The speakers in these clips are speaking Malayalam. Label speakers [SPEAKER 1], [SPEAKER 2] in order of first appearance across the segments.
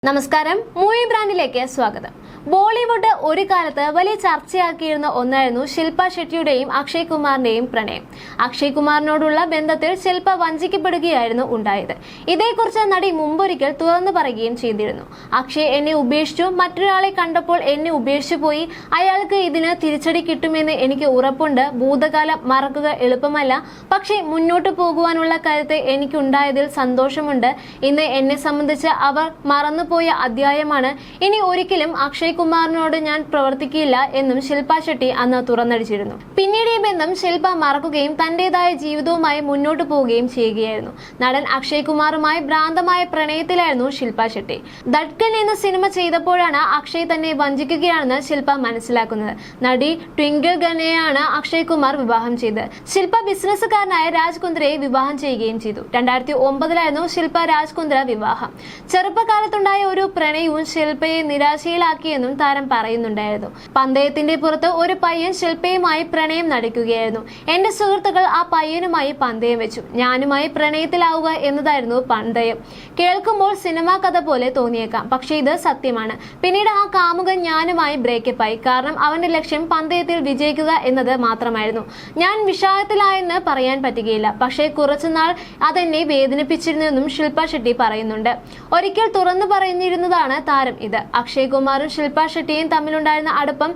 [SPEAKER 1] നമസ്കാരം, മൂവി ബ്രാൻഡിലേക്ക് സ്വാഗതം. ബോളിവുഡ് ഒരു കാലത്ത് വലിയ ചർച്ചയാക്കിയിരുന്ന ഒന്നായിരുന്നു ശില്പ ഷെട്ടിയുടെയും അക്ഷയ് കുമാറിന്റെയും പ്രണയം. അക്ഷയ് കുമാറിനോടുള്ള ബന്ധത്തിൽ ശില്പ വഞ്ചിക്കപ്പെടുകയായിരുന്നു ഉണ്ടായത്. ഇതേക്കുറിച്ച് നടി മുമ്പൊരിക്കൽ തുറന്നു പറയുകയും ചെയ്തിരുന്നു. അക്ഷയ് എന്നെ ഉപേക്ഷിച്ചു, മറ്റൊരാളെ കണ്ടപ്പോൾ എന്നെ ഉപേക്ഷിച്ചു പോയി. അയാൾക്ക് ഇതിന് തിരിച്ചടി കിട്ടുമെന്ന് എനിക്ക് ഉറപ്പുണ്ട്. ഭൂതകാലം മറക്കുക എളുപ്പമല്ല, പക്ഷേ മുന്നോട്ട് പോകുവാനുള്ള കരുത്ത് എനിക്കുണ്ടായതിൽ സന്തോഷമുണ്ട്. ഇന്ന് എന്നെ സംബന്ധിച്ച് അവർ മറന്നുപോയ അധ്യായമാണ്. ഇനി ഒരിക്കലും അക്ഷയ് കുമാറിനോട് ഞാൻ പ്രവർത്തിക്കില്ല എന്നും ശില്പ ഷെട്ടി അന്ന് തുറന്നടിച്ചിരുന്നു. പിന്നീട് ഈ ബന്ധം ശില്പ മറക്കുകയും തന്റേതായ ജീവിതവുമായി മുന്നോട്ട് പോവുകയും ചെയ്യുകയായിരുന്നു. നടൻ അക്ഷയ് കുമാറുമായി ഭ്രാന്തമായ പ്രണയത്തിലായിരുന്നു ശില്പ ഷെട്ടി. ധഡ്കൻ എന്ന സിനിമ ചെയ്തപ്പോഴാണ് അക്ഷയ് തന്നെ വഞ്ചിക്കുകയാണെന്ന് ശില്പ മനസ്സിലാക്കുന്നത്. നടി ട്വിങ്കിൾ ഖന്നയെയാണ് അക്ഷയ് കുമാർ വിവാഹം ചെയ്തത്. ശില്പ ബിസിനസ്സുകാരനായ രാജ് കുന്ദ്രയെ വിവാഹം ചെയ്യുകയും ചെയ്തു. 2009 ശില്പ രാജ് കുന്ദ്ര വിവാഹം. ചെറുപ്പകാലത്തുണ്ടായ ഒരു പ്രണയവും ശില്പയെ നിരാശയിലാക്കിയെന്നും താരം പറയുന്നുണ്ടായിരുന്നു. പന്തയത്തിന്റെ പുറത്ത് ഒരു പയ്യൻ ശില്പയുമായി പ്രണയം നടിക്കുകയായിരുന്നു. എന്റെ സുഹൃത്തുക്കൾ ആ പയ്യനുമായി പന്തയം വെച്ചു. ഞാനുമായി പ്രണയത്തിലാവുക എന്നതായിരുന്നു പന്തയം. കേൾക്കുമ്പോൾ സിനിമാ കഥ പോലെ തോന്നിയേക്കാം, പക്ഷേ ഇത് സത്യമാണ്. പിന്നീട് ആ കാമുകൻ ഞാനുമായി ബ്രേക്കപ്പ് ആയി. കാരണം അവന്റെ ലക്ഷ്യം പന്തയത്തിൽ വിജയിക്കുക എന്നത് മാത്രമായിരുന്നു. ഞാൻ വിഷാദത്തിലായെന്ന് പറയാൻ പറ്റുകയില്ല, പക്ഷേ കുറച്ചുനാൾ അതെന്നെ വേദനിപ്പിച്ചിരുന്നെന്നും ശില്പ ഷെട്ടി പറയുന്നുണ്ട്. ഒരിക്കൽ തുറന്നു പറഞ്ഞിരുന്നതാണ് താരം ഇത്. അക്ഷയ് കുമാറും ശില്പ ഷെട്ടിയും തമ്മിലുണ്ടായിരുന്ന അടുപ്പം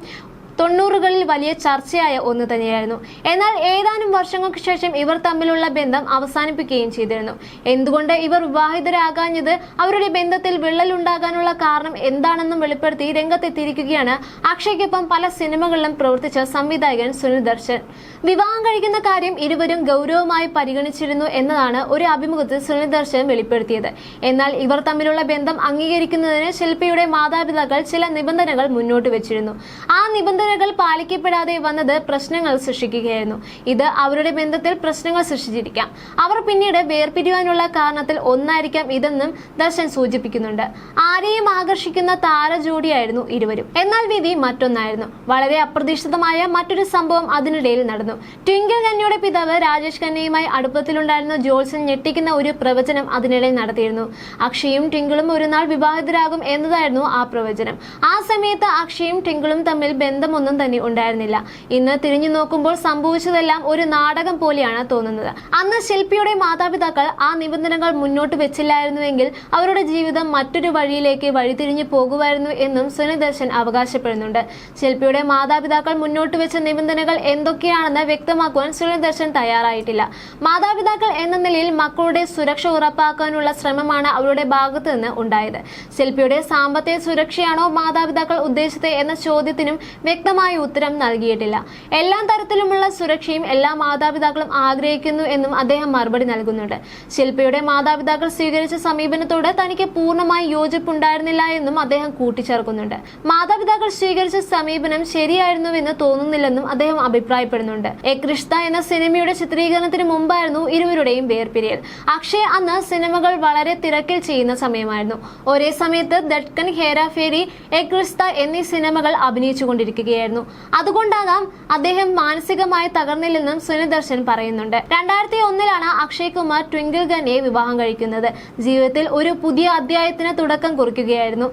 [SPEAKER 1] 90കളിൽ വലിയ ചർച്ചയായ ഒന്ന് തന്നെയായിരുന്നു. എന്നാൽ ഏതാനും വർഷങ്ങൾക്ക് ശേഷം ഇവർ തമ്മിലുള്ള ബന്ധം അവസാനിപ്പിക്കുകയും ചെയ്തിരുന്നു. എന്തുകൊണ്ട് ഇവർ വിവാഹിതരാകാഞ്ഞത്, അവരുടെ ബന്ധത്തിൽ വിള്ളലുണ്ടാകാനുള്ള കാരണം എന്താണെന്നും വെളിപ്പെടുത്തി രംഗത്തെത്തിയിരിക്കുകയാണ് അക്ഷയ്ക്കൊപ്പം പല സിനിമകളിലും പ്രവർത്തിച്ച സംവിധായകൻ സുനിൽ ദർശൻ. വിവാഹം കഴിക്കുന്ന കാര്യം ഇരുവരും ഗൗരവമായി പരിഗണിച്ചിരുന്നു എന്നതാണ് ഒരു അഭിമുഖത്തിൽ സുനിൽ ദർശൻ വെളിപ്പെടുത്തിയത്. എന്നാൽ ഇവർ തമ്മിലുള്ള ബന്ധം അംഗീകരിക്കുന്നതിന് ശില്പയുടെ മാതാപിതാക്കൾ ചില നിബന്ധനകൾ മുന്നോട്ട് വെച്ചിരുന്നു. ആ നിബന്ധനകൾ പാലിക്കപ്പെടാതെ വന്നത് പ്രശ്നങ്ങൾ സൃഷ്ടിക്കുകയായിരുന്നു. ഇത് അവരുടെ ബന്ധത്തിൽ പ്രശ്നങ്ങൾ സൃഷ്ടിച്ചിരിക്കാം. അവർ പിന്നീട് വേർപിരിയാനുള്ള കാരണത്തിൽ ഒന്നായിരിക്കാം ഇതെന്നും ദർശൻ സൂചിപ്പിക്കുന്നുണ്ട്. ആരെയും ആകർഷിക്കുന്ന താര ജോഡിയായിരുന്നു ഇരുവരും. എന്നാൽ വിധി മറ്റൊന്നായിരുന്നു. വളരെ അപ്രതീക്ഷിതമായ മറ്റൊരു സംഭവം അതിനിടയിൽ നടന്നു. ട്വിങ്കിൾ ഖന്നയുടെ പിതാവ് രാജേഷ് ഖന്നയുമായി അടുപ്പത്തിലുണ്ടായിരുന്ന ജോൾസൺ ഞെട്ടിക്കുന്ന ഒരു പ്രവചനം അതിനിടെ നടത്തിയിരുന്നു. അക്ഷയും ട്വിങ്കിളും ഒരു നാൾ വിവാഹിതരാകും എന്നതായിരുന്നു ആ പ്രവചനം. ആ സമയത്ത് അക്ഷയും ട്വിങ്കിളും തമ്മിൽ ബന്ധമൊന്നും തന്നെ ഉണ്ടായിരുന്നില്ല. ഇന്ന് തിരിഞ്ഞു നോക്കുമ്പോൾ സംഭവിച്ചതെല്ലാം ഒരു നാടകം പോലെയാണ് തോന്നുന്നത്. അന്ന് ശില്പയുടെ മാതാപിതാക്കൾ ആ നിബന്ധനകൾ മുന്നോട്ട് വെച്ചില്ലായിരുന്നുവെങ്കിൽ അവരുടെ ജീവിതം മറ്റൊരു വഴിയിലേക്ക് വഴിതിരിഞ്ഞു പോകുമായിരുന്നു എന്നും സുനിൽ ദർശൻ അവകാശപ്പെടുന്നുണ്ട്. ശില്പയുടെ മാതാപിതാക്കൾ മുന്നോട്ട് വെച്ച നിബന്ധനകൾ എന്തൊക്കെയാണെന്ന് വ്യക്തമാക്കുവാൻ സുനിൽ ദർശൻ തയ്യാറായിട്ടില്ല. മാതാപിതാക്കൾ എന്ന നിലയിൽ മക്കളുടെ സുരക്ഷ ഉറപ്പാക്കാനുള്ള ശ്രമമാണ് അവരുടെ ഭാഗത്തു നിന്ന് ഉണ്ടായത്. ശില്പയുടെ സാമ്പത്തിക സുരക്ഷയാണോ മാതാപിതാക്കൾ ഉദ്ദേശിച്ചത് എന്ന ചോദ്യത്തിനും വ്യക്തമായ ഉത്തരം നൽകിയിട്ടില്ല. എല്ലാ തരത്തിലുമുള്ള സുരക്ഷയും എല്ലാ മാതാപിതാക്കളും ആഗ്രഹിക്കുന്നു എന്നും അദ്ദേഹം മറുപടി നൽകുന്നുണ്ട്. ശില്പയുടെ മാതാപിതാക്കൾ സ്വീകരിച്ച സമീപനത്തോട് തനിക്ക് പൂർണ്ണമായി യോജിപ്പുണ്ടായിരുന്നില്ല എന്നും അദ്ദേഹം കൂട്ടിച്ചേർക്കുന്നുണ്ട്. മാതാപിതാക്കൾ സ്വീകരിച്ച സമീപനം ശരിയായിരുന്നുവെന്ന് തോന്നുന്നില്ലെന്നും അദ്ദേഹം അഭിപ്രായപ്പെടുന്നുണ്ട്. എക് റിഷ്ത എന്ന സിനിമയുടെ ചിത്രീകരണത്തിന് മുമ്പായിരുന്നു ഇരുവരുടെയും വേർപിരിയൽ. അക്ഷയ് അന്ന് സിനിമകൾ വളരെ തിരക്കിൽ ചെയ്യുന്ന സമയമായിരുന്നു. ഒരേ സമയത്ത് ധഡ്കൻ, ഹേരാ ഫേരി, എക് റിഷ്ത എന്നീ സിനിമകൾ അഭിനയിച്ചുകൊണ്ടിരിക്കുകയായിരുന്നു. അതുകൊണ്ടാകാം അദ്ദേഹം മാനസികമായി തകർന്നില്ലെന്നും സുനിൽ ദർശൻ പറയുന്നുണ്ട്. 2001 അക്ഷയ് കുമാർ ട്വിങ്കിൾ ഖന്നയെ വിവാഹം കഴിക്കുന്നത്. ജീവിതത്തിൽ ഒരു പുതിയ അധ്യായത്തിന് തുടക്കം കുറിക്കുകയായിരുന്നു.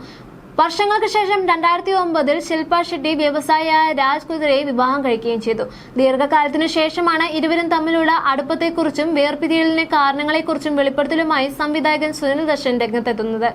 [SPEAKER 1] വർഷങ്ങൾക്ക് ശേഷം 2009 ശില്പ ഷെട്ടി വ്യവസായിയായ രാജ് കുന്ദ്രയെ വിവാഹം കഴിക്കുകയും ചെയ്തു. ദീർഘകാലത്തിനു ശേഷമാണ് ഇരുവരും തമ്മിലുള്ള അടുപ്പത്തെക്കുറിച്ചും വേർപിരിയലിന്റെ കാരണങ്ങളെക്കുറിച്ചും വെളിപ്പെടുത്തലുമായി സംവിധായകൻ സുനിൽ ദർശൻ രംഗത്തെത്തുന്നത്.